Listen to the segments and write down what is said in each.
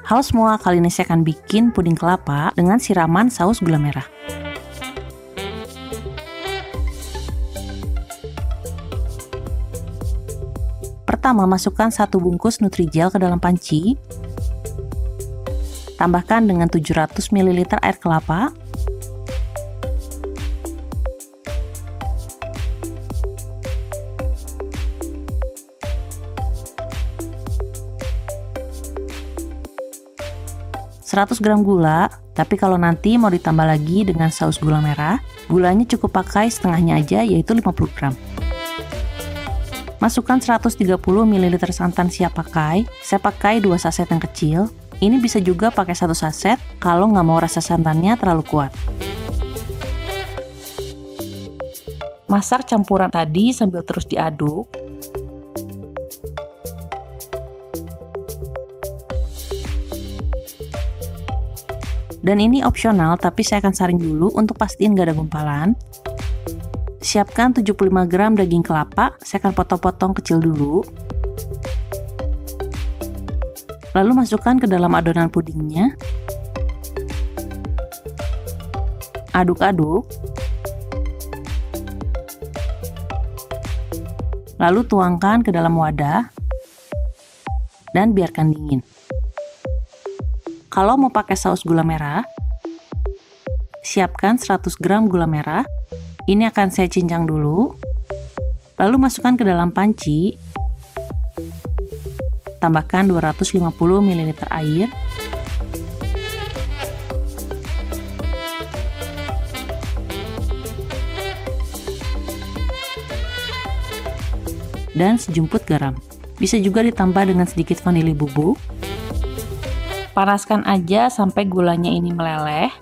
Halo semua, kali ini saya akan bikin puding kelapa dengan siraman saus gula merah. Pertama, masukkan 1 bungkus Nutrijel ke dalam panci. Tambahkan dengan 700 ml air kelapa. Seratus gram gula, tapi kalau nanti mau ditambah lagi dengan saus gula merah, gulanya cukup pakai setengahnya aja, yaitu 50 gram. Masukkan 130 ml santan siap pakai, saya pakai 2 saset yang kecil. Ini bisa juga pakai 1 saset kalau nggak mau rasa santannya terlalu kuat. Masak campuran tadi sambil terus diaduk. Dan ini opsional, tapi saya akan saring dulu untuk pastiin gak ada gumpalan. Siapkan 75 gram daging kelapa, saya akan potong-potong kecil dulu. Lalu masukkan ke dalam adonan pudingnya. Aduk-aduk. Lalu tuangkan ke dalam wadah dan biarkan dingin. Kalau mau pakai saus gula merah, siapkan 100 gram gula merah. Ini akan saya cincang dulu. Lalu masukkan ke dalam panci. Tambahkan 250 ml air. Dan sejumput garam. Bisa juga ditambah dengan sedikit vanili bubuk. Panaskan aja sampai gulanya ini meleleh.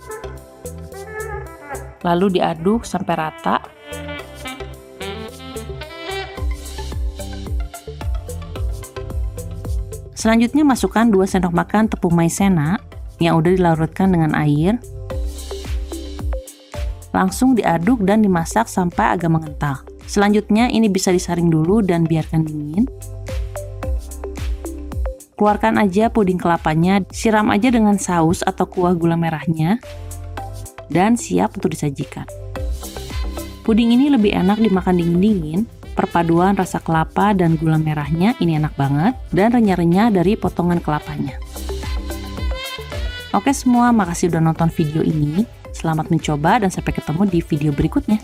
Lalu diaduk sampai rata. Selanjutnya masukkan 2 sendok makan tepung maizena yang udah dilarutkan dengan air. Langsung diaduk dan dimasak sampai agak mengental. Selanjutnya ini bisa disaring dulu dan biarkan dingin. Keluarkan aja puding kelapanya, siram aja dengan saus atau kuah gula merahnya, dan siap untuk disajikan. Puding ini lebih enak dimakan dingin-dingin, perpaduan rasa kelapa dan gula merahnya ini enak banget, dan renyah-renyah dari potongan kelapanya. Oke semua, makasih udah nonton video ini, selamat mencoba dan sampai ketemu di video berikutnya.